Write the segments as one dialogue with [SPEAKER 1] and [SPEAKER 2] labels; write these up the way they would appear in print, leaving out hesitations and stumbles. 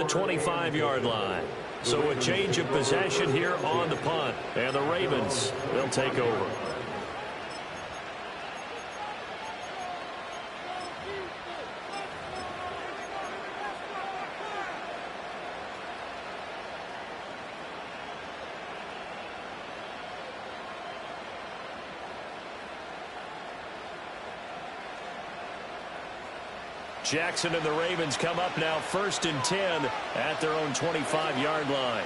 [SPEAKER 1] the 25-yard line. So a change of possession here on the punt. And the Ravens, they'll take over. Jackson and the Ravens come up now 1st and 10 at their own 25-yard line.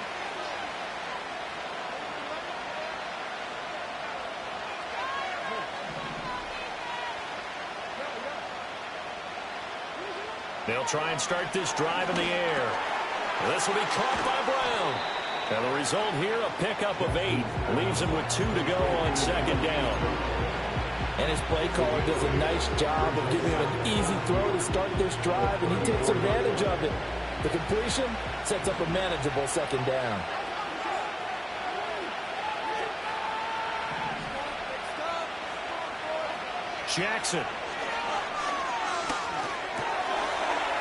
[SPEAKER 1] They'll try and start this drive in the air. This will be caught by Brown. And the result here, a pickup of 8. Leaves him with 2 to go on 2nd down.
[SPEAKER 2] And his play caller does a nice job of giving him an easy throw to start this drive, and he takes advantage of it. The completion sets up a manageable 2nd down.
[SPEAKER 1] Jackson.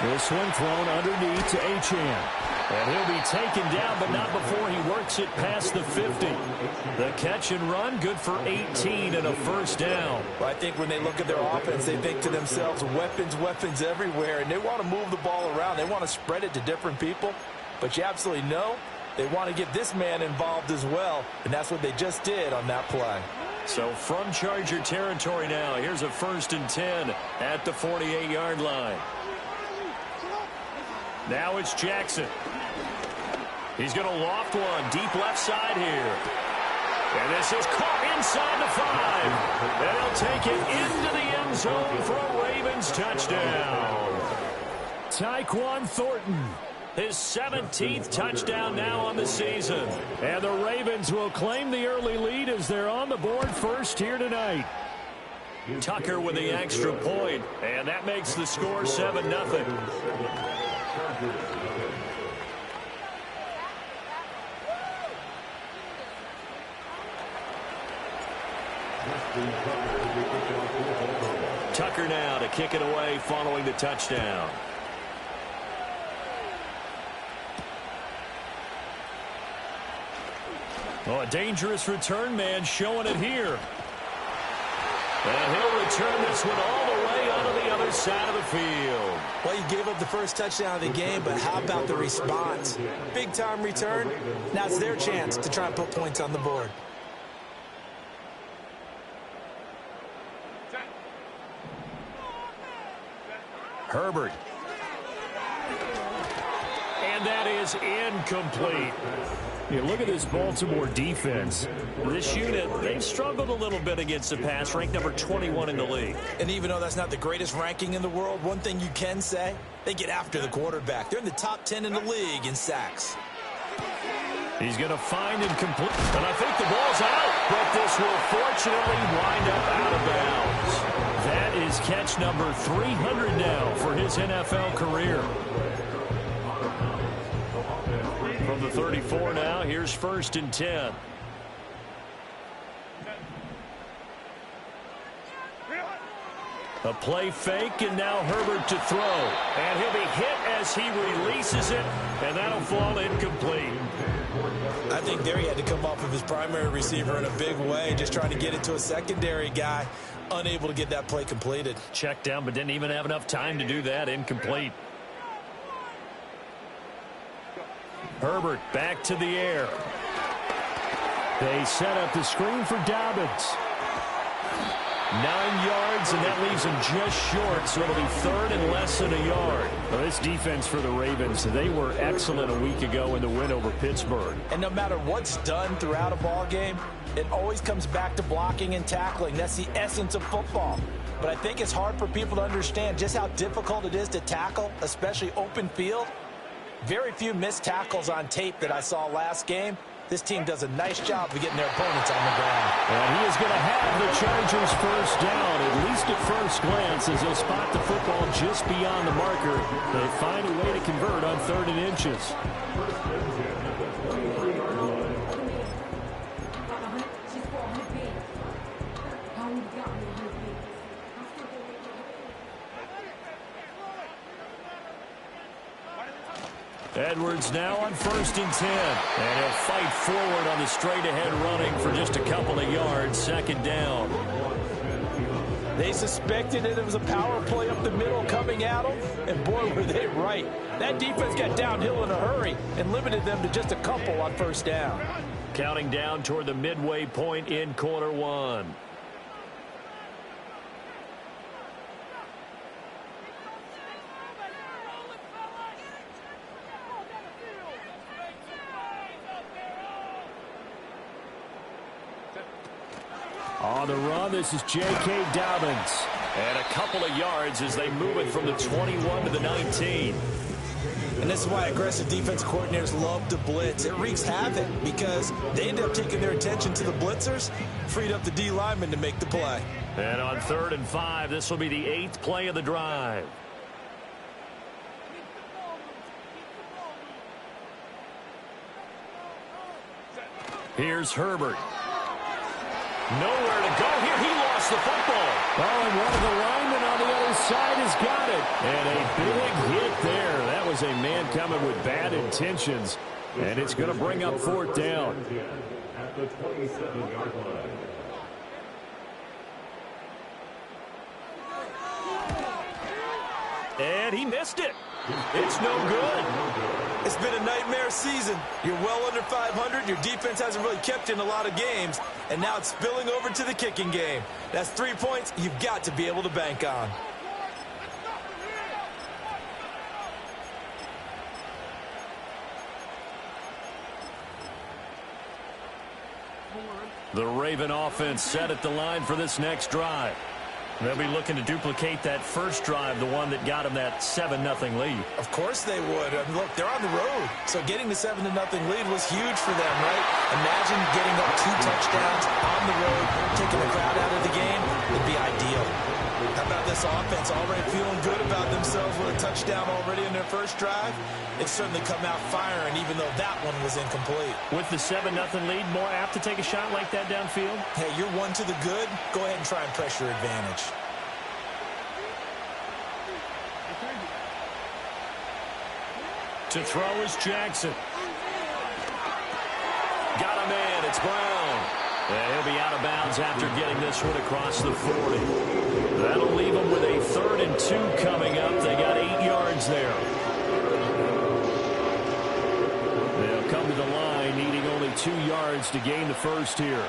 [SPEAKER 1] This one thrown underneath to Achane. And he'll be taken down, but not before he works it past the 50. The catch and run, good for 18 and a 1st down.
[SPEAKER 2] Well, I think when they look at their offense, they think to themselves, weapons, weapons everywhere, and they want to move the ball around. They want to spread it to different people, but you absolutely know they want to get this man involved as well, and that's what they just did on that play.
[SPEAKER 1] So from Charger territory now, here's a 1st and 10 at the 48-yard line. Now it's Jackson. He's going to loft one deep left side here. And this is caught inside the 5. And he'll take it into the end zone for a Ravens touchdown. Tyquan Thornton, his 17th touchdown now on the season. And the Ravens will claim the early lead as they're on the board first here tonight. Tucker with the extra point, and that makes the score 7-0. Tucker now to kick it away following the touchdown. Oh, a dangerous return man showing it here. And he'll return this one all the way onto the other side of the field.
[SPEAKER 2] Well, you gave up the first touchdown of the game, but how about the response? Big-time return. Now it's their chance to try and put points on the board.
[SPEAKER 1] Herbert. And that is incomplete. You look at this Baltimore defense. This unit, they've struggled a little bit against the pass, ranked number 21 in the league.
[SPEAKER 2] And even though that's not the greatest ranking in the world, one thing you can say, they get after the quarterback. They're in the top 10 in the league in sacks.
[SPEAKER 1] He's going to find and complete. And I think the ball's out, but this will fortunately wind up out of bounds. That is catch number 300 now for his NFL career. From the 34 now, here's 1st and 10. A play fake, and now Herbert to throw. And he'll be hit as he releases it, and that'll fall incomplete.
[SPEAKER 2] I think there he had to come off of his primary receiver in a big way, just trying to get it to a secondary guy, unable to get that play completed.
[SPEAKER 1] Checked down, but didn't even have enough time to do that. Incomplete. Herbert back to the air. They set up the screen for Dobbins. 9 yards, and that leaves him just short, so it'll be 3rd and less than a yard. Well, this defense for the Ravens, they were excellent a week ago in the win over Pittsburgh.
[SPEAKER 2] And no matter what's done throughout a ball game, it always comes back to blocking and tackling. That's the essence of football. But I think it's hard for people to understand just how difficult it is to tackle, especially open field. Very few missed tackles on tape that I saw last game. This team does a nice job of getting their opponents on the ground.
[SPEAKER 1] And he is going to have the Chargers first down, at least at first glance, as they'll spot the football just beyond the marker. They find a way to convert on 3rd and inches. Edwards now on 1st and 10. And he'll fight forward on the straight-ahead running for just a couple of yards. 2nd down.
[SPEAKER 2] They suspected that it was a power play up the middle coming at them, and boy, were they right. That defense got downhill in a hurry and limited them to just a couple on 1st down.
[SPEAKER 1] Counting down toward the midway point in quarter 1. On the run, this is J.K. Dobbins. And a couple of yards as they move it from the 21 to the 19.
[SPEAKER 2] And this is why aggressive defense coordinators love to blitz. It wreaks havoc because they end up taking their attention to the blitzers, freed up the D lineman to make the play.
[SPEAKER 1] And on 3rd and 5, this will be the 8th play of the drive. Here's Herbert. Nowhere to go here. He lost the football. Oh, and one of the linemen on the other side has got it. And a big hit there. That was a man coming with bad intentions. And it's going to bring up 4th down. At the 27-yard line. And he missed it. It's no good.
[SPEAKER 2] It's been a nightmare season. You're well under 500. Your defense hasn't really kept in a lot of games. And now it's spilling over to the kicking game. That's 3 points you've got to be able to bank on.
[SPEAKER 1] The Raven offense set at the line for this next drive. They'll be looking to duplicate that first drive, the one that got them that 7-0 lead.
[SPEAKER 2] Of course they would. I mean, look, they're on the road. So getting the 7-0 lead was huge for them, right? Imagine getting up 2 touchdowns on the road, taking the crowd out of the game. It'd be ideal. How about this offense already feeling good about themselves with a touchdown already in their first drive? It's certainly come out firing, even though that one was incomplete.
[SPEAKER 1] With the 7-0 lead, more apt to take a shot like that downfield?
[SPEAKER 2] Hey, you're 1 to the good. Go ahead and try and press your advantage.
[SPEAKER 1] To throw is Jackson. Got a man. It's Brown. And he'll be out of bounds after getting this one across the 40. That'll leave them with a 3rd and 2 coming up. They got 8 yards there. They'll come to the line needing only 2 yards to gain the first here.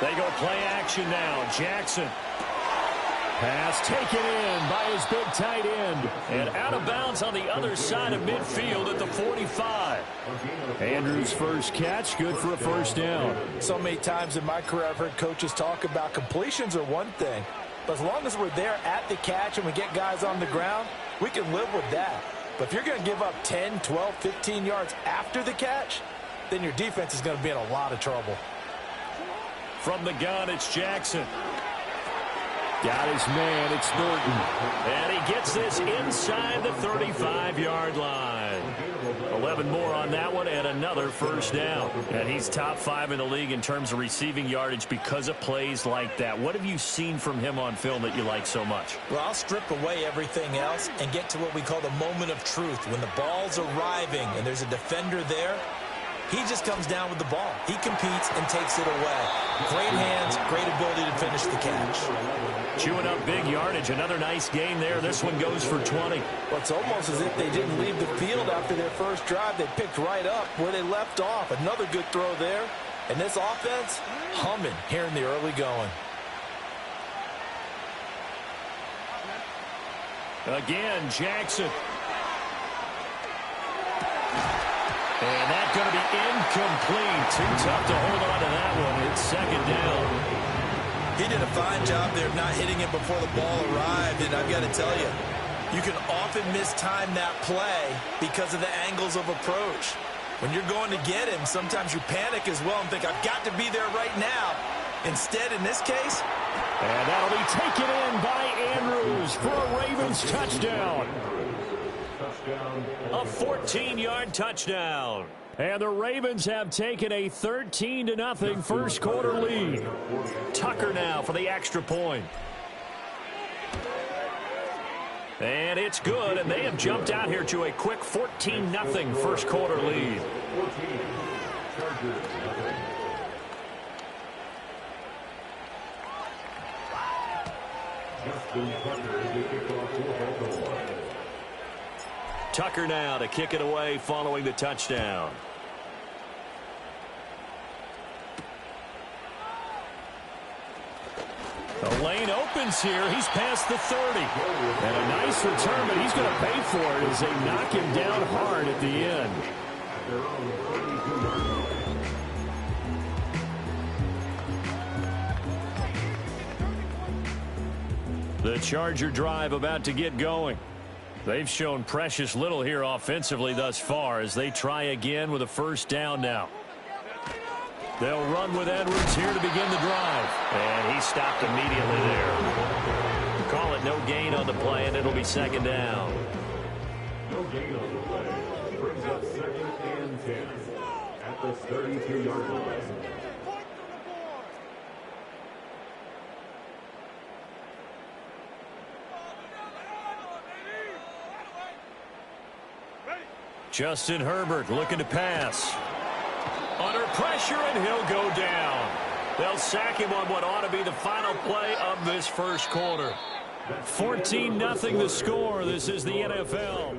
[SPEAKER 1] They go play action now. Jackson. Pass taken in by his big tight end. And out of bounds on the other side of midfield at the 45. Andrews' first catch, good for a 1st down.
[SPEAKER 2] So many times in my career I've heard coaches talk about completions are one thing. But as long as we're there at the catch and we get guys on the ground, we can live with that. But if you're going to give up 10, 12, 15 yards after the catch, then your defense is going to be in a lot of trouble.
[SPEAKER 1] From the gun, it's Jackson. Got his man, it's Norton. And he gets this inside the 35-yard line. 11 more on that one and another 1st down. And he's top 5 in the league in terms of receiving yardage because of plays like that. What have you seen from him on film that you like so much?
[SPEAKER 2] Well, I'll strip away everything else and get to what we call the moment of truth. When the ball's arriving and there's a defender there, he just comes down with the ball. He competes and takes it away. Great hands, great ability to finish the catch.
[SPEAKER 1] Chewing up big yardage. Another nice gain there. This one goes for 20.
[SPEAKER 2] Well, it's almost as if they didn't leave the field after their first drive. They picked right up where they left off. Another good throw there. And this offense, humming here in the early going.
[SPEAKER 1] Again, Jackson. And that's going to be incomplete. Too tough to hold on to that one. It's 2nd down.
[SPEAKER 2] He did a fine job there of not hitting it before the ball arrived. And I've got to tell you, you can often mistime that play because of the angles of approach. When you're going to get him, sometimes you panic as well and think, I've got to be there right now. Instead, in this case,
[SPEAKER 1] and that'll be taken in by Andrews for a Ravens touchdown. A 14-yard touchdown. And the Ravens have taken a 13-0 first quarter lead. Tucker now for the extra point. And it's good, and they have jumped out here to a quick 14-0 first quarter lead. Tucker now to kick it away following the touchdown. The lane opens here. He's past the 30. And a nice return, but he's going to pay for it as they knock him down hard at the end. The Charger drive about to get going. They've shown precious little here offensively thus far as they try again with a first down now. They'll run with Edwards here to begin the drive. And he stopped immediately there. Call it no gain on the play, and it'll be second down.
[SPEAKER 3] No gain on the play. Brings up 2nd and 10 at the 32-yard line.
[SPEAKER 1] Justin Herbert looking to pass. Under pressure, and he'll go down. They'll sack him on what ought to be the final play of this first quarter. 14-0 the score. This is the NFL.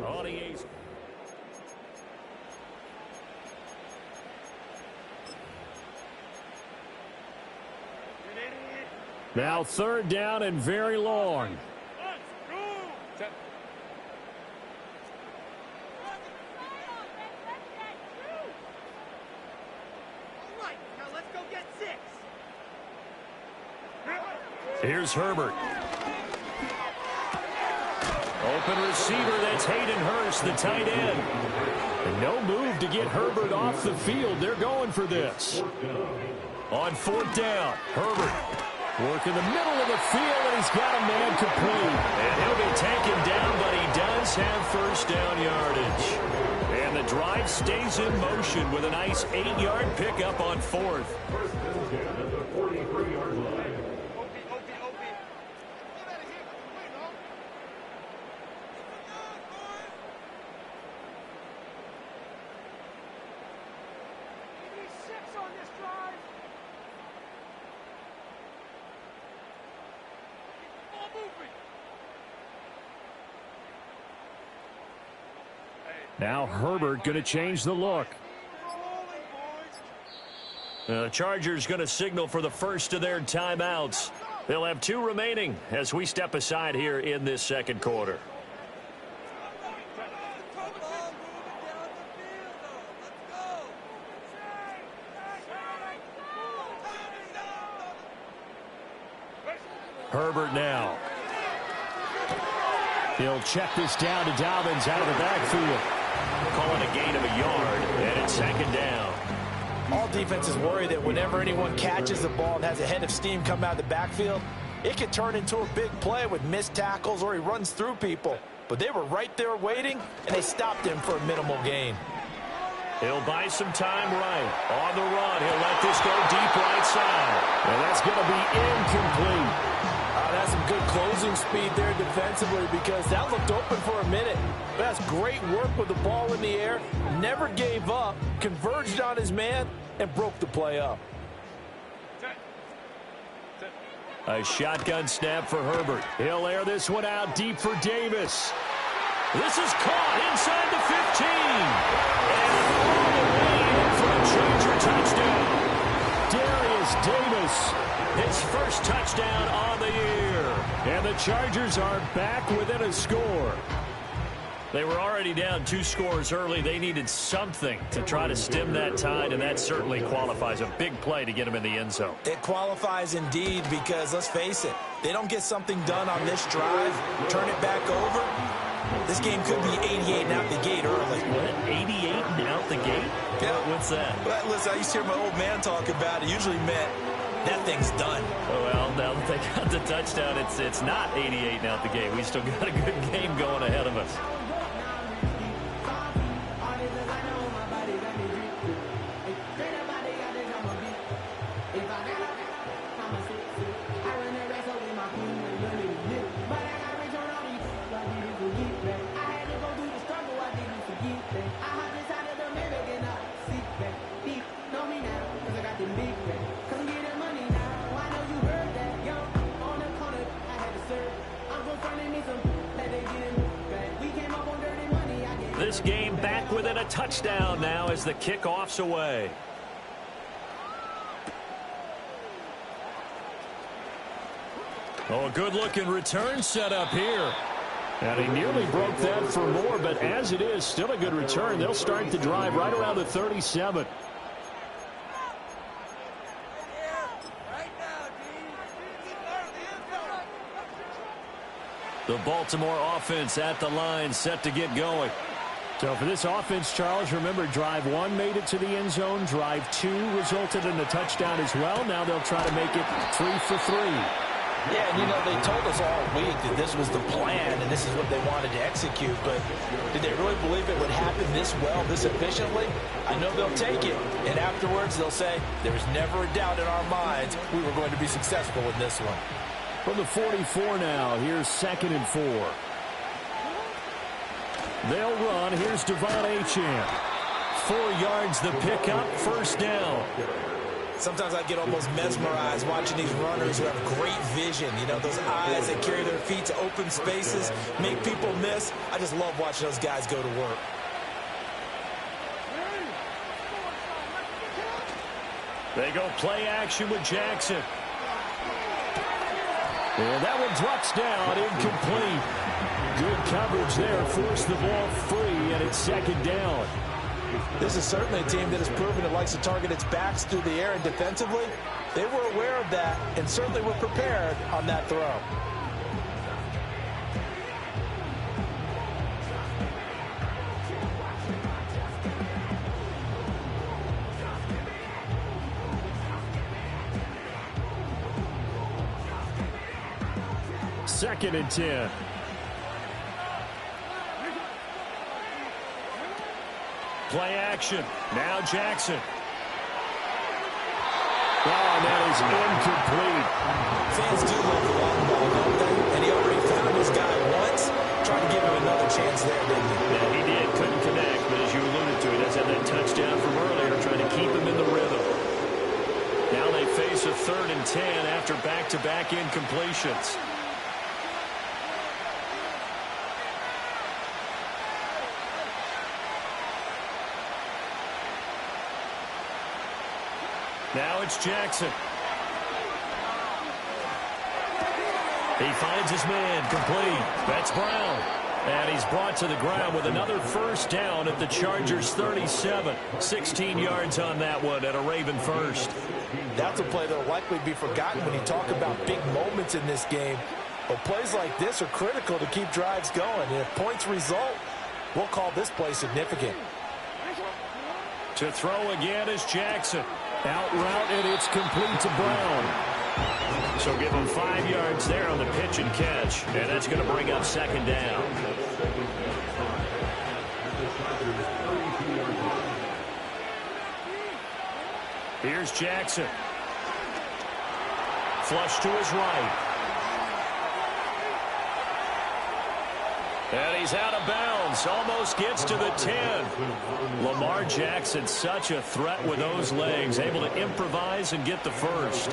[SPEAKER 1] Now third down and very long. Here's Herbert. Open receiver, that's Hayden Hurst, the tight end. And no move to get Herbert off the field. They're going for this. On fourth down, Herbert working the middle of the field, and he's got a man complete. And he'll be taken down, but he does have first down yardage. And the drive stays in motion with a nice 8-yard pickup on fourth.
[SPEAKER 3] First and 10 at the 43-yard line.
[SPEAKER 1] Now Herbert going to change the look. The Chargers going to signal for the first of their timeouts. They'll have 2 remaining as we step aside here in this second quarter. Herbert now. He'll check this down to Dobbins out of the backfield. Calling a gain of a yard, and it's second down.
[SPEAKER 2] All defenses worry that whenever anyone catches the ball and has a head of steam come out of the backfield, it could turn into a big play with missed tackles or he runs through people. But they were right there waiting, and they stopped him for a minimal gain.
[SPEAKER 1] He'll buy some time right. On the run, he'll let this go deep right side. And that's going to be incomplete.
[SPEAKER 2] That's some good closing speed there defensively because that looked open for a minute. That's great work with the ball in the air. Never gave up, converged on his man, and broke the play up.
[SPEAKER 1] A shotgun snap for Herbert. He'll air this one out deep for Davis. This is caught inside the 15. And all the way in for a Charger touchdown. Darius Davis. His first touchdown on the year. And the Chargers are back within a score. They were already down 2 scores early. They needed something to try to stem that tide, and that certainly qualifies. A big play to get them in the end zone.
[SPEAKER 2] It qualifies indeed because, let's face it, they don't get something done on this drive, turn it back over, this game could be 88 and out the gate early.
[SPEAKER 1] What, 88 and out the gate?
[SPEAKER 2] Yeah.
[SPEAKER 1] What's that?
[SPEAKER 2] Well, listen, I used to hear my old man talk about it. Usually meant that thing's done.
[SPEAKER 1] Well, now that they got the touchdown, it's not 88 and out the gate. We still got a good game going ahead of us. this game back within a touchdown now as the kickoff's away. Oh, a good-looking return set up here. And he nearly broke that for more, but as it is, still a good return. They'll start the drive right around the 37. The Baltimore offense at the line, set to get going. So for this offense, Charles, remember, drive 1 made it to the end zone. Drive 2 resulted in a touchdown as well. Now they'll try to make it 3 for 3.
[SPEAKER 2] Yeah, and you know, they told us all week that this was the plan and this is what they wanted to execute, but did they really believe it would happen this well, this efficiently? I know they'll take it, and afterwards they'll say, there was never a doubt in our minds we were going to be successful in this one.
[SPEAKER 1] From the 44 now, here's 2nd and 4. They'll run. Here's Devon Achane. 4 yards the pickup, first down.
[SPEAKER 2] Sometimes I get almost mesmerized watching these runners who have great vision. You know, those eyes that carry their feet to open spaces, make people miss. I just love watching those guys go to work.
[SPEAKER 1] They go play action with Jackson. And that one drops down, incomplete. Good coverage there, forced the ball free, and it's 2nd down.
[SPEAKER 2] This is certainly a team that has proven it likes to target its backs through the air, and defensively, they were aware of that and certainly were prepared on that throw.
[SPEAKER 1] Second and 10. Play action. Now Jackson. Oh, and that is incomplete.
[SPEAKER 2] Fans do love the long ball, don't they? And he already found his guy once. Tried to give him another chance there, didn't he?
[SPEAKER 1] Yeah, he did. Couldn't connect, but as you alluded to, he does have that touchdown from earlier, trying to keep him in the rhythm. Now they face a 3rd and 10 after back-to-back incompletions. Now it's Jackson. He finds his man, complete. That's Brown. And he's brought to the ground with another first down at the Chargers' 37. 16 yards on that one and a Raven first.
[SPEAKER 2] That's a play that will likely be forgotten when you talk about big moments in this game. But plays like this are critical to keep drives going. And if points result, we'll call this play significant.
[SPEAKER 1] To throw again is Jackson. Out route, and it's complete to Brown. So give him 5 yards there on the pitch and catch. And that's going to bring up 2nd down. Here's Jackson. Flush to his right. And he's out of bounds. Almost gets to the 10. Lamar Jackson, such a threat with those legs. Able to improvise and get the first.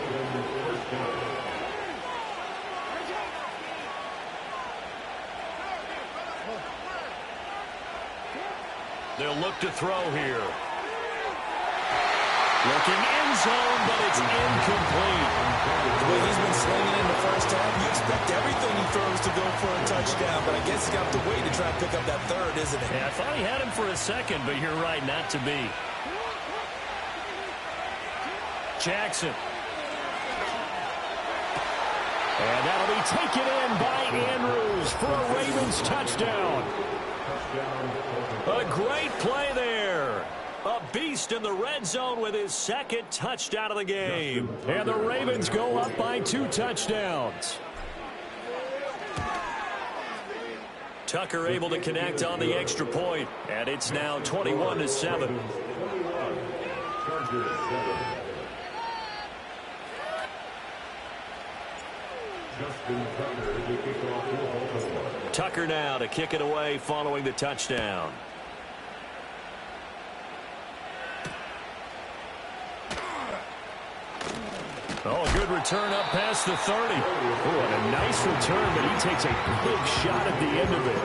[SPEAKER 1] They'll look to throw here. Looking end zone, but it's incomplete.
[SPEAKER 2] The way he's been slinging in the first half, you expect everything he throws to go for a touchdown, but I guess he's got to wait to try and pick up that 3rd, isn't it?
[SPEAKER 1] Yeah, I thought he had him for a second, but you're right, not to be. Jackson. And that'll be taken in by Andrews for a Ravens touchdown. A great play there. A beast in the red zone with his 2nd touchdown of the game. And the Ravens go up by 2 touchdowns. Tucker able to connect on the extra point. And it's now 21-7. Tucker now to kick it away following the touchdown. Oh, a good return up past the 30. Oh, and a nice return, but he takes a big shot at the end of it.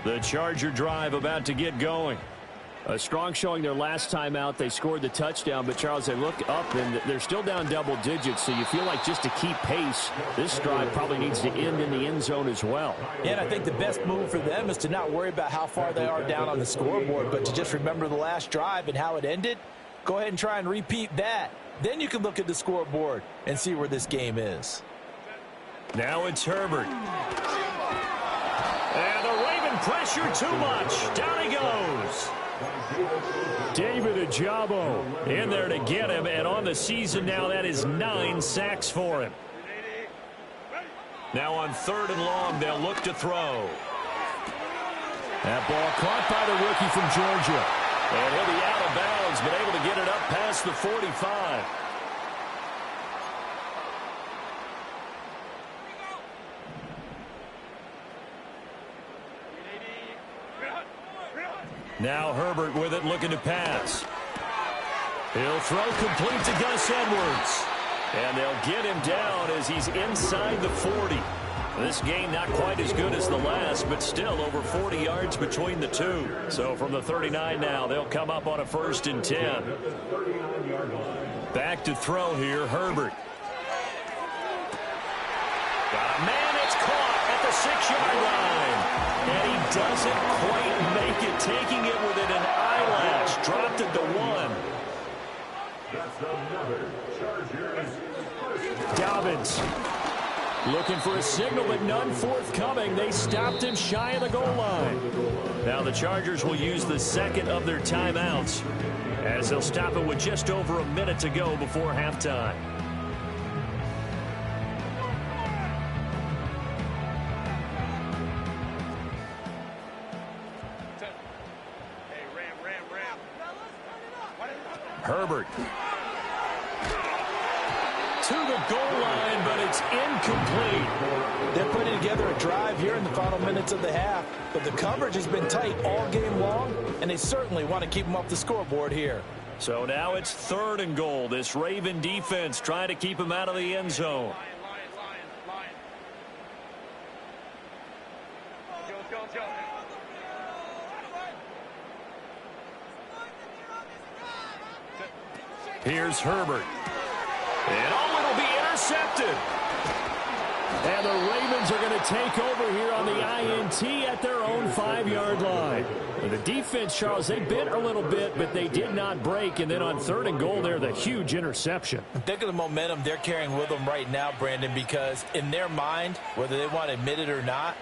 [SPEAKER 1] The Charger drive about to get going.
[SPEAKER 4] A strong showing their last time out. They scored the touchdown, but Charles, they look up and they're still down double digits, so you feel like just to keep pace, this drive probably needs to end in the end zone as well.
[SPEAKER 2] And I think the best move for them is to not worry about how far they are down on the scoreboard, but to just remember the last drive and how it ended. Go ahead and try and repeat that. Then you can look at the scoreboard and see where this game is.
[SPEAKER 1] Now it's Herbert. And the Raven pressure too much. Down he goes. David Ojabo in there to get him, and on the season now that is 9 sacks for him. Now on 3rd and long, they'll look to throw. That ball caught by the rookie from Georgia. And he'll be out of bounds, but able to get it up past the 45. Now Herbert with it, looking to pass. He'll throw complete to Gus Edwards. And they'll get him down as he's inside the 40. This game not quite as good as the last, but still over 40 yards between the two. So from the 39 now, they'll come up on a 1st and 10. Back to throw here, Herbert. Got a man, it's caught at the 6-yard line. And he doesn't quite make it, taking it within an eyelash. Dropped it to 1. Dobbins looking for a signal, but none forthcoming. They stopped him shy of the goal line. Now the Chargers will use the 2nd of their timeouts as they'll stop it with just over a minute to go before halftime. Herbert to the goal line, but it's incomplete.
[SPEAKER 2] They're putting together a drive here in the final minutes of the half, but the coverage has been tight all game long, and they certainly want to keep them off the scoreboard here.
[SPEAKER 1] So now it's 3rd and goal. This Raven defense trying to keep him out of the end zone. Here's Herbert. And it'll be intercepted. And the Ravens are going to take over here on the INT at their own 5-yard line. And the defense, Charles, they bit a little bit, but they did not break. And then on 3rd and goal there, the huge interception.
[SPEAKER 2] Think of the momentum they're carrying with them right now, Brandon, because in their mind, whether they want to admit it or not,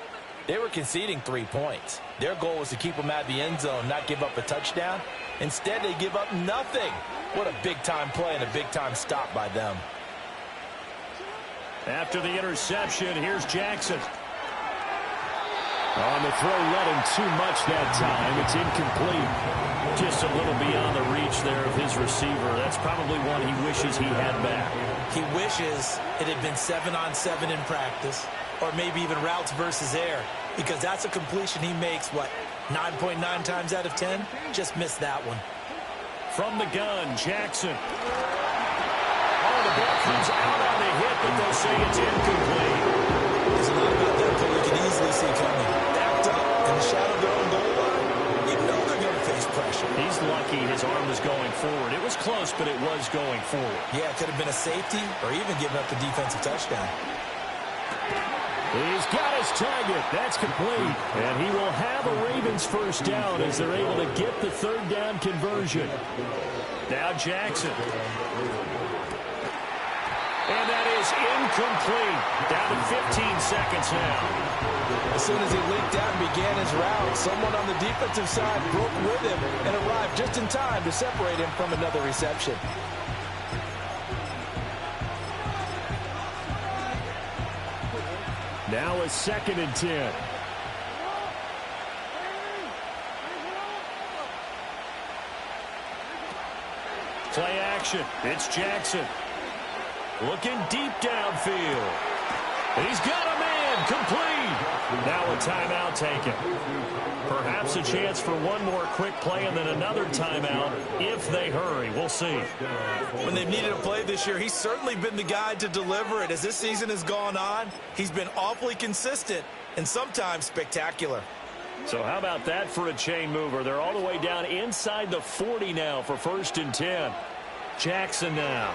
[SPEAKER 2] they were conceding 3 points. Their goal was to keep them out of the end zone, not give up a touchdown. Instead, they give up nothing. What a big-time play and a big-time stop by them.
[SPEAKER 1] After the interception, here's Jackson. On the throw, let him too much that time. It's incomplete. Just a little beyond the reach there of his receiver. That's probably one he wishes he had back.
[SPEAKER 2] He wishes it had been 7-on-7 in practice, or maybe even routes versus air, because that's a completion he makes, 9.9 times out of 10? Just missed that one.
[SPEAKER 1] From the gun, Jackson. Oh, the ball comes out on the hit, but they'll say it's incomplete.
[SPEAKER 2] There's a lot about that play you can easily see coming. Backed up in the shadow of their own goal line. You know they're going to face pressure.
[SPEAKER 1] He's lucky his arm was going forward. It was close, but it was going forward.
[SPEAKER 2] Yeah, it could have been a safety or even giving up the defensive touchdown.
[SPEAKER 1] He's got his target. That's complete. And he will have a Ravens 1st down as they're able to get the 3rd down conversion. Now Jackson. And that is incomplete. Down to 15 seconds now.
[SPEAKER 2] As soon as he leaked out and began his route, someone on the defensive side broke with him and arrived just in time to separate him from another reception.
[SPEAKER 1] Now a 2nd and 10. Play action. It's Jackson. Looking deep downfield. He's got a man. Complete. Now a timeout taken. Perhaps a chance for one more quick play and then another timeout if they hurry. We'll see.
[SPEAKER 2] When they've needed a play this year, he's certainly been the guy to deliver it. As this season has gone on, he's been awfully consistent and sometimes spectacular.
[SPEAKER 1] So how about that for a chain mover? They're all the way down inside the 40 now for 1st and 10. Jackson now.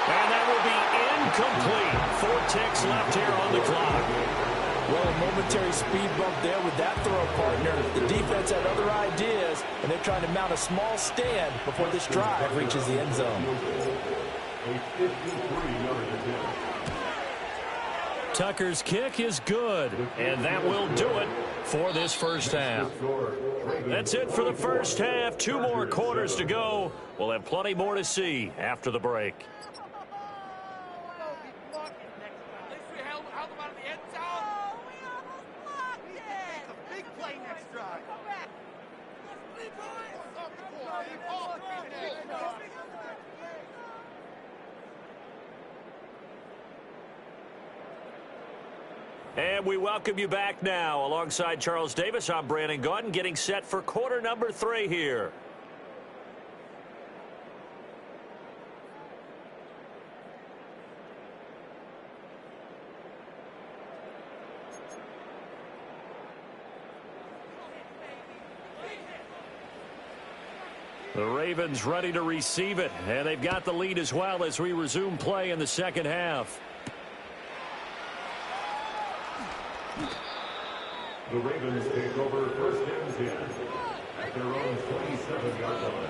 [SPEAKER 1] And that will be incomplete. 4 ticks left here on the clock.
[SPEAKER 2] Well, a momentary speed bump there with that throw partner. The defense had other ideas, and they're trying to mount a small stand before this drive reaches the end zone.
[SPEAKER 3] A 53-yard attempt.
[SPEAKER 1] Tucker's kick is good, and that will do it for this first half. That's it for the first half. 2 more quarters to go. We'll have plenty more to see after the break. And we welcome you back now. Alongside Charles Davis, I'm Brandon Gaudin, getting set for quarter number 3 here. The Ravens ready to receive it, and they've got the lead as well as we resume play in the second half.
[SPEAKER 3] The Ravens take over 1st and 10 at their own 27-yard line.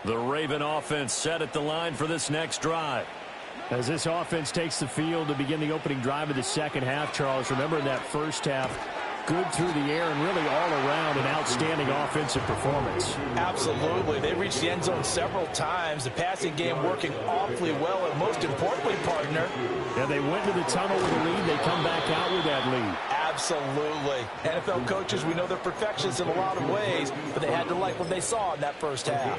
[SPEAKER 1] The Raven offense set at the line for this next drive.
[SPEAKER 4] As this offense takes the field to begin the opening drive of the second half, Charles, remember in that first half, good through the air and really all around an outstanding offensive performance.
[SPEAKER 2] Absolutely. They reached the end zone several times. The passing game working awfully well, and most importantly, partner.
[SPEAKER 4] Yeah, they went to the tunnel with a lead. They come back out with that lead.
[SPEAKER 2] Absolutely. NFL coaches, we know they're perfectionists in a lot of ways, but they had to like what they saw in that first half.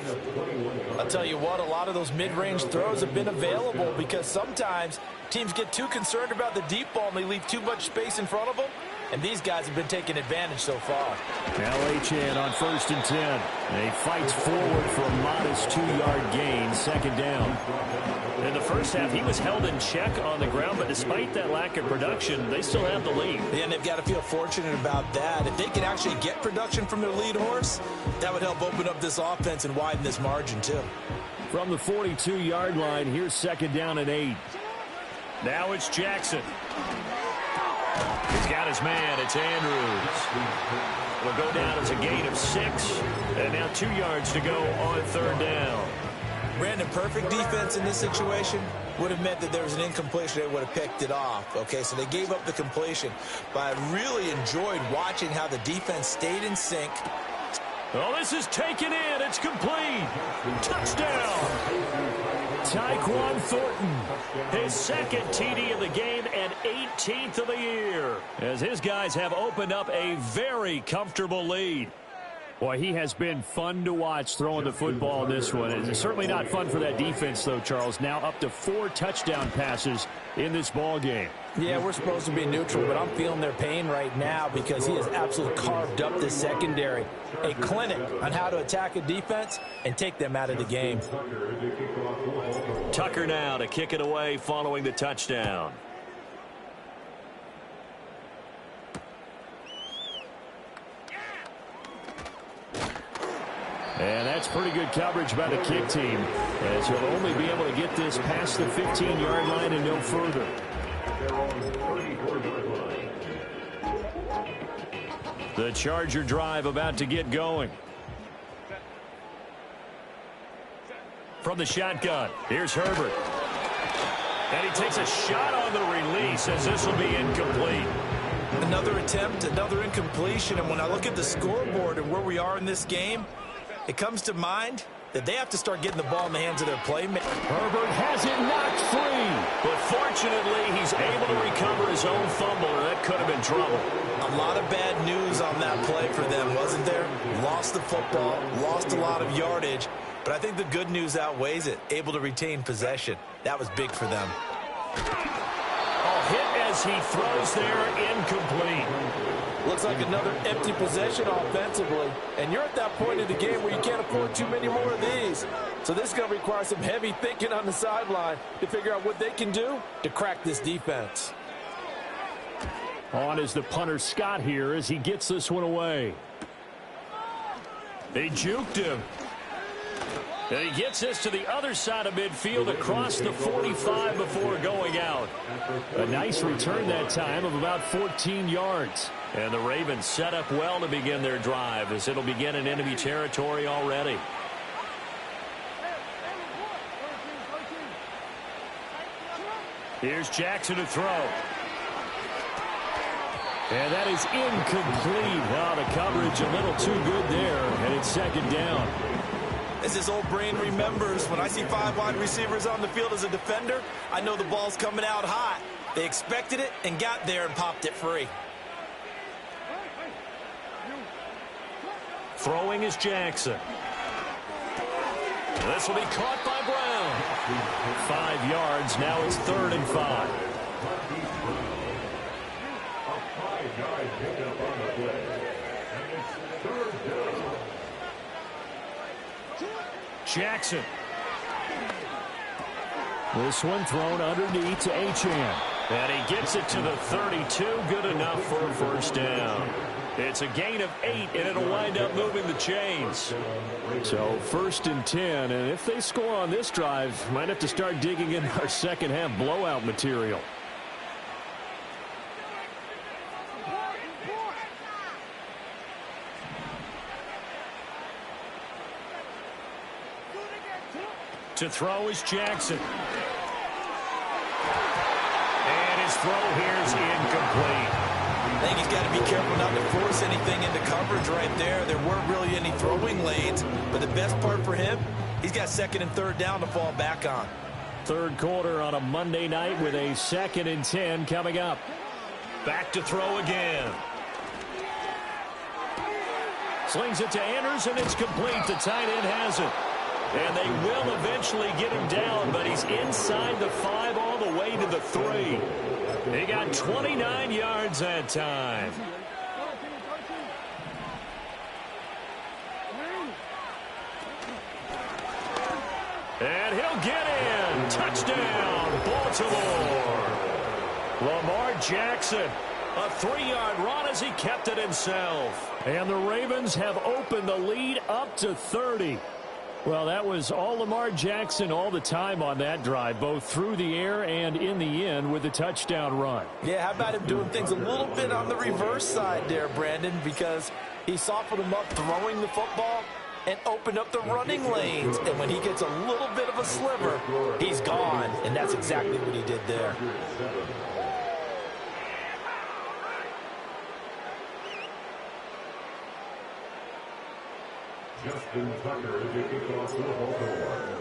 [SPEAKER 2] I'll tell you what, a lot of those mid-range throws have been available because sometimes teams get too concerned about the deep ball and they leave too much space in front of them, and these guys have been taking advantage so far.
[SPEAKER 4] Now Achane on 1st and 10. And he fights forward for a modest 2-yard gain, 2nd down.
[SPEAKER 1] In the first half, he was held in check on the ground, but despite that lack of production, they still have the lead.
[SPEAKER 2] And they've got to feel fortunate about that. If they can actually get production from their lead horse, that would help open up this offense and widen this margin too.
[SPEAKER 4] From the 42-yard line, here's 2nd down and 8.
[SPEAKER 1] Now it's Jackson. He's got his man. It's Andrews. Will go down as a gain of 6. And now 2 yards to go on 3rd down.
[SPEAKER 2] Brandon, perfect defense in this situation would have meant that there was an incompletion. They would have picked it off. Okay, so they gave up the completion. But I really enjoyed watching how the defense stayed in sync.
[SPEAKER 1] Oh, this is taken in. It's complete. Touchdown. Tyquan Thornton, his 2nd TD of the game and 18th of the year, as his guys have opened up a very comfortable lead.
[SPEAKER 4] Boy, he has been fun to watch throwing the football in this one. It's certainly not fun for that defense, though, Charles. Now up to 4 touchdown passes in this ball game.
[SPEAKER 2] Yeah, we're supposed to be neutral, but I'm feeling their pain right now because he has absolutely carved up the secondary. A clinic on how to attack a defense and take them out of the game.
[SPEAKER 1] Tucker now to kick it away following the touchdown.
[SPEAKER 4] And that's pretty good coverage by the kick team, as he'll only be able to get this past the 15-yard line and no further.
[SPEAKER 1] The Charger drive about to get going. From the shotgun, here's Herbert. And he takes a shot on the release as this will be incomplete.
[SPEAKER 2] Another attempt, another incompletion, and when I look at the scoreboard and where we are in this game, it comes to mind that they have to start getting the ball in the hands of their playmakers.
[SPEAKER 4] Herbert has it knocked free.
[SPEAKER 1] But fortunately, he's able to recover his own fumble, and that could have been trouble.
[SPEAKER 2] A lot of bad news on that play for them, wasn't there? Lost the football, lost a lot of yardage, but I think the good news outweighs it. Able to retain possession. That was big for them.
[SPEAKER 1] Oh, hit as as he throws there incomplete.
[SPEAKER 2] Looks like another empty possession offensively. And you're at that point in the game where you can't afford too many more of these. So this is going to require some heavy thinking on the sideline to figure out what they can do to crack this defense.
[SPEAKER 4] On is the punter Scott here as he gets this one away.
[SPEAKER 1] They juked him. And he gets this to the other side of midfield across the 45 before going out.
[SPEAKER 4] A nice return that time of about 14 yards.
[SPEAKER 1] And the Ravens set up well to begin their drive as it'll begin in enemy territory already. Here's Jackson to throw.
[SPEAKER 4] And that is incomplete. Oh, the coverage a little too good there, and it's second down.
[SPEAKER 2] As his old brain remembers, when I see 5 wide receivers on the field as a defender, I know the ball's coming out hot. They expected it and got there and popped it free.
[SPEAKER 1] Throwing is Jackson. This will be caught by Brown.
[SPEAKER 4] 5 yards. Now it's 3rd and 5.
[SPEAKER 3] A 5-yard pickup on the play. And it's 3rd down.
[SPEAKER 1] Jackson.
[SPEAKER 4] This one thrown underneath to Achane.
[SPEAKER 1] And he gets it to the 32. Good enough for a first down. It's a gain of 8, and it'll wind up moving the chains.
[SPEAKER 4] So 1st and 10, and if they score on this drive, might have to start digging in our second half blowout material.
[SPEAKER 1] To throw is Jackson. And his throw here is incomplete.
[SPEAKER 2] I think he's got to be careful not to force anything into coverage right there. There weren't really any throwing lanes, but the best part for him, he's got 2nd and 3rd down to fall back on.
[SPEAKER 4] 3rd quarter on a Monday night with a 2nd and 10 coming up.
[SPEAKER 1] Back to throw again. Slings it to Anders, and it's complete. The tight end has it. And they will eventually get him down, but he's inside the 5 all the way to the 3. He got 29 yards that time. And he'll get in. Touchdown, Baltimore. Lamar Jackson. A 3-yard run as he kept it himself.
[SPEAKER 4] And the Ravens have opened the lead up to 30. Well, that was all Lamar Jackson all the time on that drive, both through the air and in the end with the touchdown run.
[SPEAKER 2] Yeah, how about him doing things a little bit on the reverse side there, Brandon, because he softened him up throwing the football and opened up the running lanes. And when he gets a little bit of a sliver, he's gone. And that's exactly what he did there.
[SPEAKER 3] Justin Tucker to kick off for Baltimore.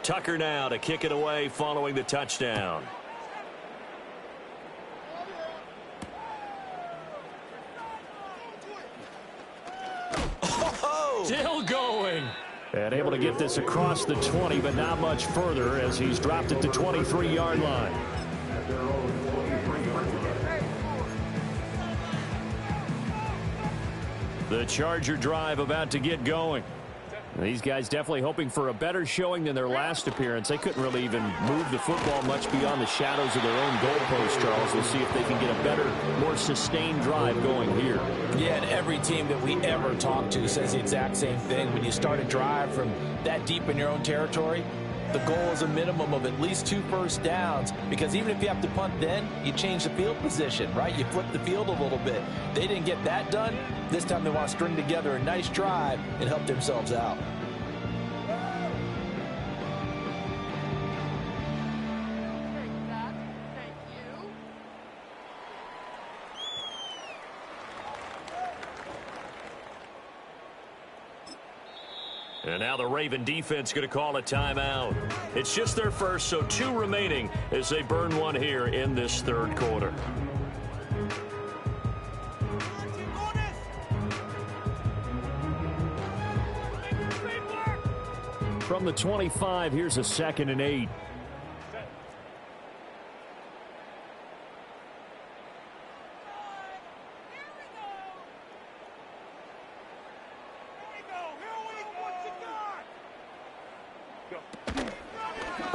[SPEAKER 1] Tucker now to kick it away following the touchdown. Still going.
[SPEAKER 4] And able to get this across the 20, but not much further as he's dropped at the 23-yard line.
[SPEAKER 3] At their own 23-yard line.
[SPEAKER 4] The Charger drive about to get going. These guys definitely hoping for a better showing than their last appearance. They couldn't really even move the football much beyond the shadows of their own goalpost, Charles. We'll see if they can get a better, more sustained drive going here.
[SPEAKER 2] Yeah, and every team that we ever talk to says the exact same thing. When you start a drive from that deep in your own territory, the goal is a minimum of at least 2 first downs, because even if you have to punt then, you change the field position, right? You flip the field a little bit. They didn't get that done. This time they want to string together a nice drive and help themselves out.
[SPEAKER 1] And now the Raven defense going to call a timeout. It's just their first, so 2 remaining as they burn one here in this 3rd quarter.
[SPEAKER 4] From the 25, here's a 2nd and 8.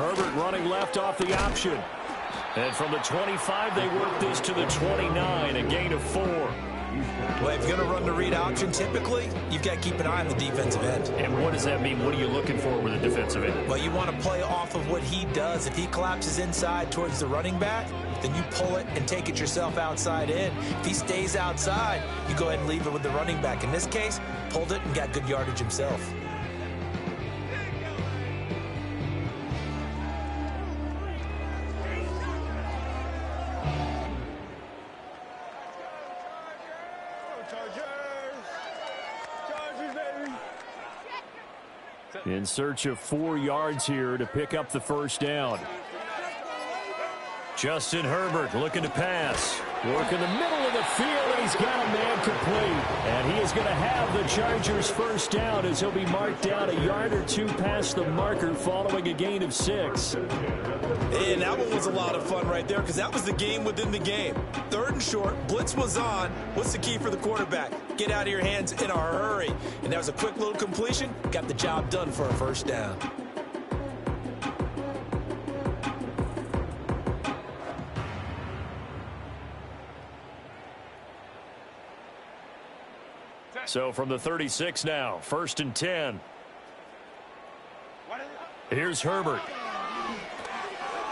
[SPEAKER 1] Herbert running left off the option. And from the 25, they work this to the 29, a gain of 4.
[SPEAKER 2] Well, if you're going to run the read option, typically, you've got to keep an eye on the defensive end.
[SPEAKER 1] And what does that mean? What are you looking for with a defensive end?
[SPEAKER 2] Well, you want to play off of what he does. If he collapses inside towards the running back, then you pull it and take it yourself outside in. If he stays outside, you go ahead and leave it with the running back. In this case, pulled it and got good yardage himself.
[SPEAKER 1] In search of 4 yards here to pick up the first down. Justin Herbert looking to pass. Work in the middle of the field, and he's got a man complete. And he is going to have the Chargers first down as he'll be marked down a yard or 2 past the marker following a gain of 6.
[SPEAKER 2] And that one was a lot of fun right there because that was the game within the game. 3rd and short, blitz was on. What's the key for the quarterback? Get out of your hands in a hurry. And that was a quick little completion. Got the job done for a first down.
[SPEAKER 1] So from the 36 now, 1st and 10. Here's Herbert.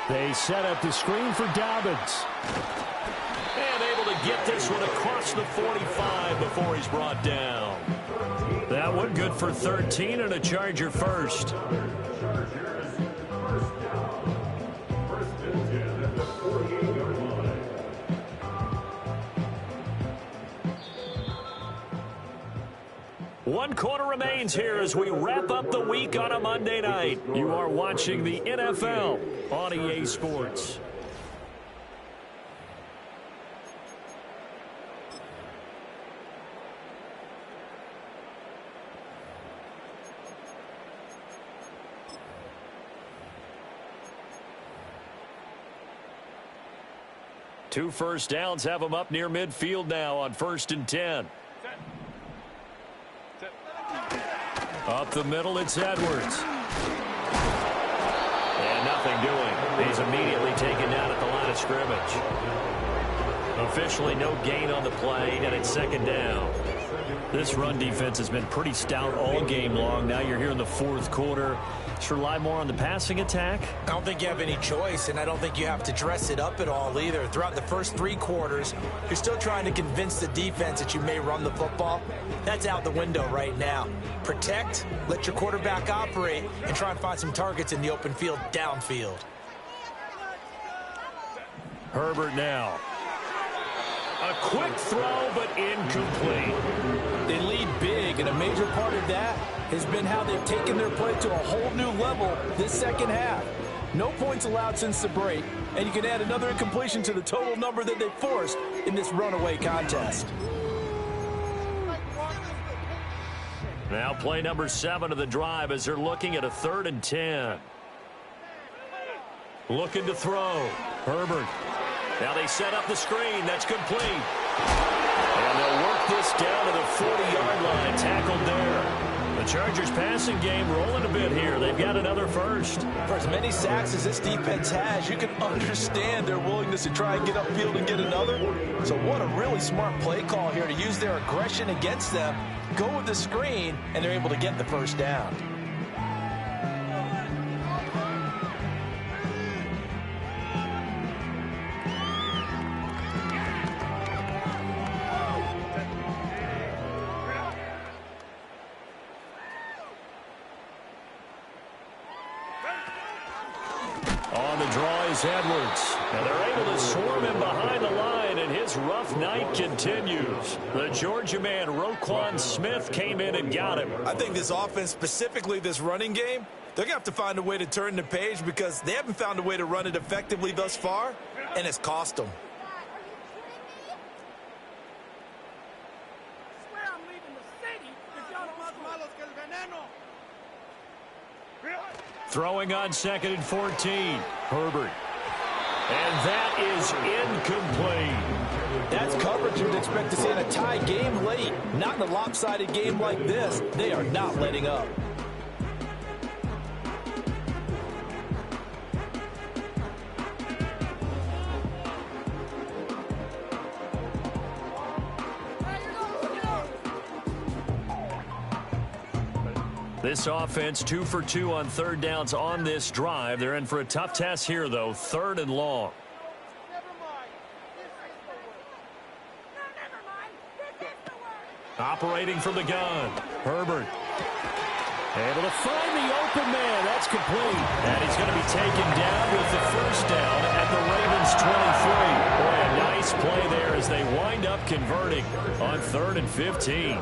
[SPEAKER 1] They set up the screen for Dobbins. And able to get this one across the 45 before he's brought down. That one good for 13 and a Charger first. One quarter remains here as we wrap up the week on a Monday night. You are watching the NFL on EA Sports. Two first downs have them up near midfield now on 1st and 10. Up the middle, it's Edwards. And nothing doing. He's immediately taken down at the line of scrimmage. Officially no gain on the play, and it's 2nd down. This run defense has been pretty stout all game long. Now you're here in the 4th quarter. Let's rely more on the passing attack.
[SPEAKER 2] I don't think you have any choice, and I don't think you have to dress it up at all either. Throughout the first 3 quarters, you're still trying to convince the defense that you may run the football. That's out the window right now. Protect, let your quarterback operate, and try and find some targets in the open field downfield.
[SPEAKER 1] Herbert now. A quick throw, but incomplete.
[SPEAKER 2] They lead big, and a major part of that has been how they've taken their play to a whole new level this second half. No points allowed since the break, and you can add another incompletion to the total number that they forced in this runaway contest.
[SPEAKER 1] Now play number 7 of the drive as they're looking at a 3rd and 10. Looking to throw. Herbert. Now they set up the screen. That's complete. And they'll work this down to the 40-yard line. Tackled there. The Chargers passing game rolling a bit here. They've got another first.
[SPEAKER 2] For as many sacks as this defense has, you can understand their willingness to try and get upfield and get another. So what a really smart play call here to use their aggression against them. Go with the screen, and they're able to get the first down.
[SPEAKER 1] On the draw is Edwards. And they're able to swarm him behind the line, and his rough night continues. The Georgia man, Roquan Smith, came in and got him.
[SPEAKER 2] I think this offense, specifically this running game, they're going to have to find a way to turn the page because they haven't found a way to run it effectively thus far, and it's cost them.
[SPEAKER 1] Throwing on 2nd and 14. Herbert. And that is incomplete.
[SPEAKER 2] That's coverage you'd expect to see in a tie game late. Not in a lopsided game like this. They are not letting up.
[SPEAKER 1] This offense 2 for 2 on third downs on this drive. They're in for a tough test here, though. 3rd and long. Operating from the gun. Herbert. Able to find the open man. That's complete. And he's going to be taken down with the first down at the Ravens 23. Boy, a nice play there as they wind up converting on 3rd and 15.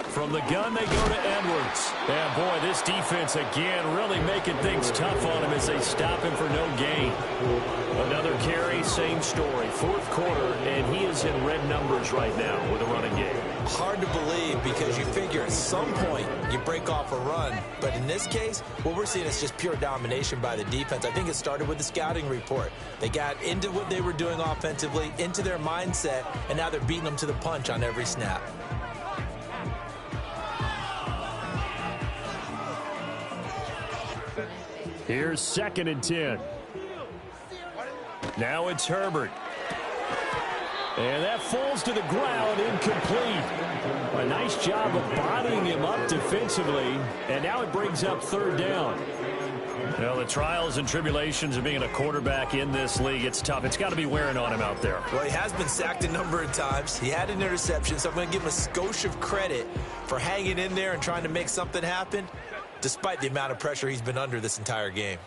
[SPEAKER 1] From the gun, they go to Edwards. And, boy, this defense, again, really making things tough on him as they stop him for no gain. Another carry, same story. 4th quarter, and he is in red numbers right now with a running game.
[SPEAKER 2] Hard to believe because you figure at some point you break off a run. But in this case, what we're seeing is just pure domination by the defense. I think it started with the scouting report. They got into what they were doing offensively, into their mindset, and now they're beating them to the punch on every snap.
[SPEAKER 1] Here's 2nd and 10. Now it's Herbert. And that falls to the ground, incomplete. A nice job of bodying him up defensively. And now it brings up 3rd down. Well, the trials and tribulations of being a quarterback in this league, it's tough. It's got to be wearing on him out there.
[SPEAKER 2] Well, he has been sacked a number of times. He had an interception, so I'm going to give him a skosh of credit for hanging in there and trying to make something happen, despite the amount of pressure he's been under this entire game.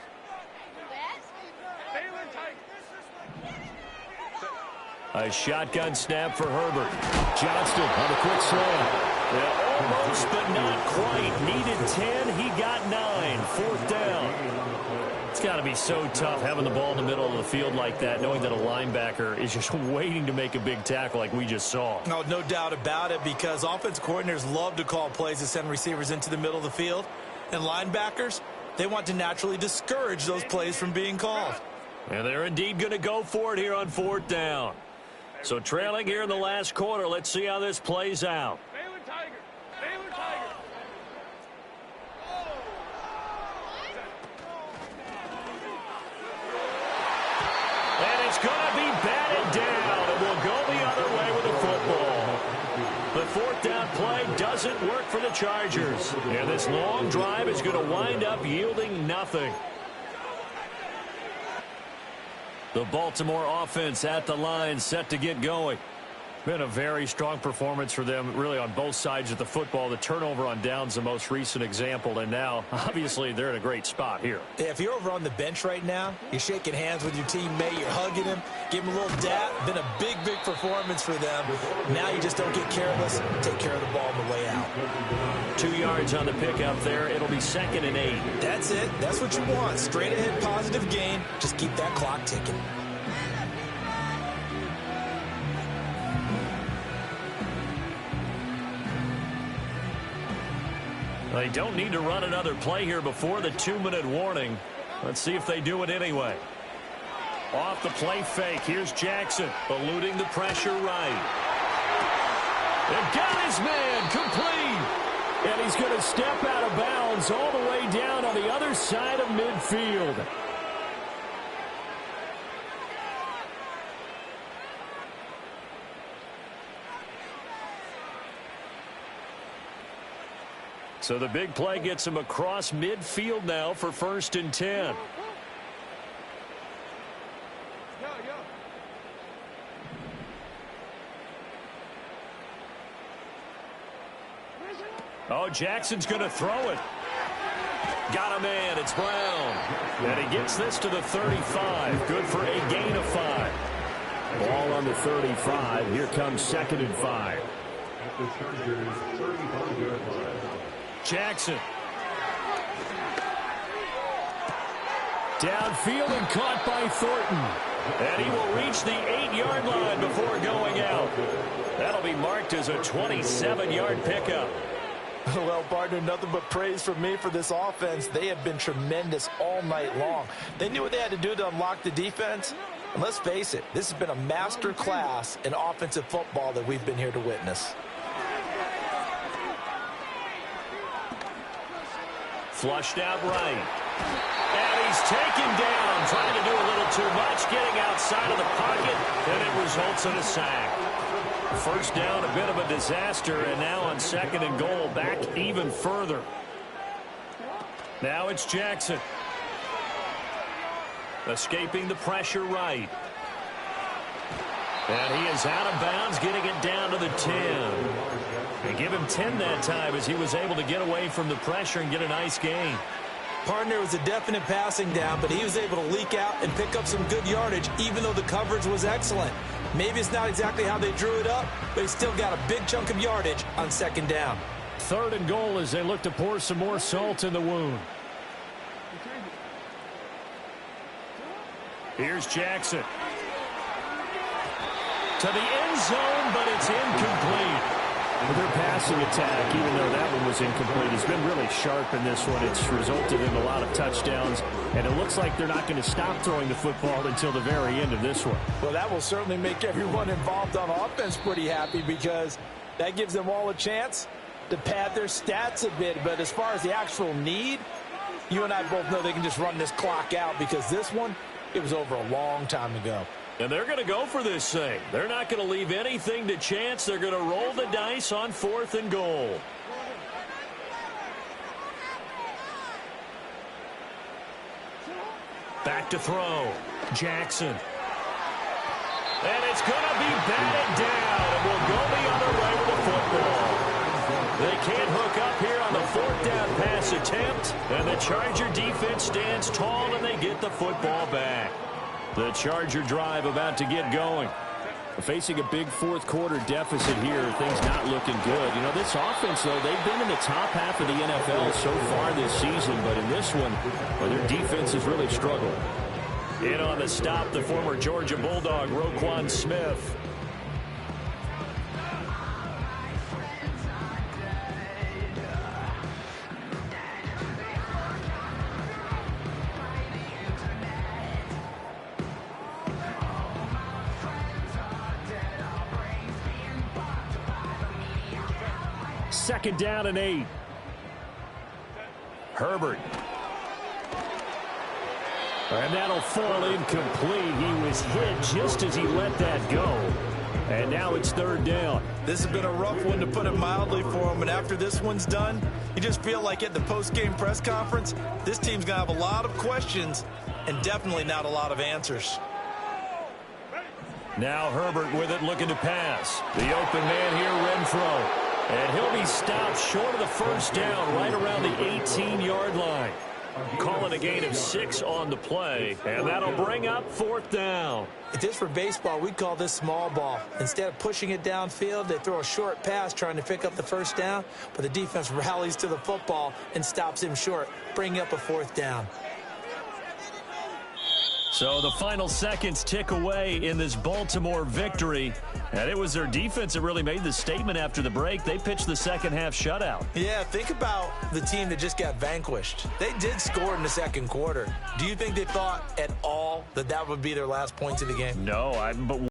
[SPEAKER 1] A shotgun snap for Herbert. Johnston on the quick slant. Yeah, almost, but not quite. Needed 10. He got 9. 4th down. It's got to be so tough having the ball in the middle of the field like that, knowing that a linebacker is just waiting to make a big tackle like we just saw.
[SPEAKER 2] No, no doubt about it, because offense coordinators love to call plays to send receivers into the middle of the field. And linebackers, they want to naturally discourage those plays from being called.
[SPEAKER 1] And they're indeed going to go for it here on 4th down. So trailing here in the last quarter, let's see how this plays out.
[SPEAKER 5] Baylor Tiger. Baylor Tiger.
[SPEAKER 1] And it's going to be batted down, and we'll go the other way with the football. The 4th down play doesn't work for the Chargers. And this long drive is going to wind up yielding nothing. The Baltimore offense at the line, set to get going. Been a very strong performance for them, really, on both sides of the football. The turnover on downs, the most recent example, and now, obviously, they're in a great spot here.
[SPEAKER 2] Yeah, if you're over on the bench right now, you're shaking hands with your teammate, you're hugging him, give him a little dap. Been a big, big performance for them. Now you just don't get careless. Take care of the ball on the way out.
[SPEAKER 1] 2 yards on the pickup there. It'll be 2nd and 8.
[SPEAKER 2] That's it. That's what you want. Straight ahead, positive gain. Just keep that clock ticking.
[SPEAKER 1] They don't need to run another play here before the 2-minute warning. Let's see if they do it anyway. Off the play fake. Here's Jackson, eluding the pressure right. And got his man complete. And he's going to step out of bounds all the way down on the other side of midfield. So the big play gets him across midfield now for 1st and 10. Oh, Jackson's going to throw it. Got a man. It's Brown. And he gets this to the 35. Good for a gain of 5. Ball on the 35. Here comes 2nd and 5.
[SPEAKER 3] At the Chargers' 35-yard line.
[SPEAKER 1] Jackson. Downfield and caught by Thornton. And he will reach the 8-yard line before going out. That'll be marked as a 27-yard pickup.
[SPEAKER 2] Well, partner, nothing but praise from me for this offense. They have been tremendous all night long. They knew what they had to do to unlock the defense, And let's face it, this has been a master class in offensive football that we've been here to witness.
[SPEAKER 1] Flushed out right. And he's taken down, trying to do a little too much, getting outside of the pocket, and it results in a sack. First down, a bit of a disaster, and now on 2nd and goal, back even further. Now it's Jackson. Escaping the pressure right. And he is out of bounds, getting it down to the 10. They give him 10 that time as he was able to get away from the pressure and get a nice gain.
[SPEAKER 2] Partner was a definite passing down, but he was able to leak out and pick up some good yardage, even though the coverage was excellent. Maybe it's not exactly how they drew it up, but he still got a big chunk of yardage on 2nd down.
[SPEAKER 4] 3rd and goal as they look to pour some more salt in the wound.
[SPEAKER 1] Here's Jackson. To the end zone, but it's incomplete.
[SPEAKER 4] Their passing attack, even though that one was incomplete, has been really sharp in this one. It's resulted in a lot of touchdowns, and it looks like they're not going to stop throwing the football until the very end of this one.
[SPEAKER 2] Well, that will certainly make everyone involved on offense pretty happy, because that gives them all a chance to pad their stats a bit. But as far as the actual need, you and I both know they can just run this clock out, because this one, it was over a long time ago.
[SPEAKER 1] And they're going to go for this thing. They're not going to leave anything to chance. They're going to roll the dice on 4th and goal. Back to throw. Jackson. And it's going to be batted down, and will go the other way with the football. They can't hook up here on the 4th down pass attempt, and the Charger defense stands tall, and they get the football back. The Charger drive about to get going.
[SPEAKER 4] Facing a big 4th quarter deficit here, things not looking good. You know, this offense, though, they've been in the top half of the NFL so far this season, but in this one, well, their defense has really struggled.
[SPEAKER 1] In on the stop, the former Georgia Bulldog, Roquan Smith.
[SPEAKER 4] Second down and 8.
[SPEAKER 1] Herbert.
[SPEAKER 4] And that'll fall incomplete. He was hit just as he let that go. And now it's 3rd down.
[SPEAKER 2] This has been a rough one, to put it mildly, for him. And after this one's done, you just feel like at the post-game press conference, this team's going to have a lot of questions and definitely not a lot of answers.
[SPEAKER 1] Now Herbert with it, looking to pass. The open man here, Renfro. And he'll be stopped short of the 1st down, right around the 18-yard line. Calling a gain of 6 on the play, and that'll bring up 4th down.
[SPEAKER 2] If this were baseball, we'd call this small ball. Instead of pushing it downfield, they throw a short pass trying to pick up the 1st down, but the defense rallies to the football and stops him short, bringing up a 4th down.
[SPEAKER 1] So the final seconds tick away in this Baltimore victory. And it was their defense that really made the statement after the break. They pitched the second half shutout.
[SPEAKER 2] Yeah, think about the team that just got vanquished. They did score in the 2nd quarter. Do you think they thought at all that that would be their last points of the game?
[SPEAKER 1] No, but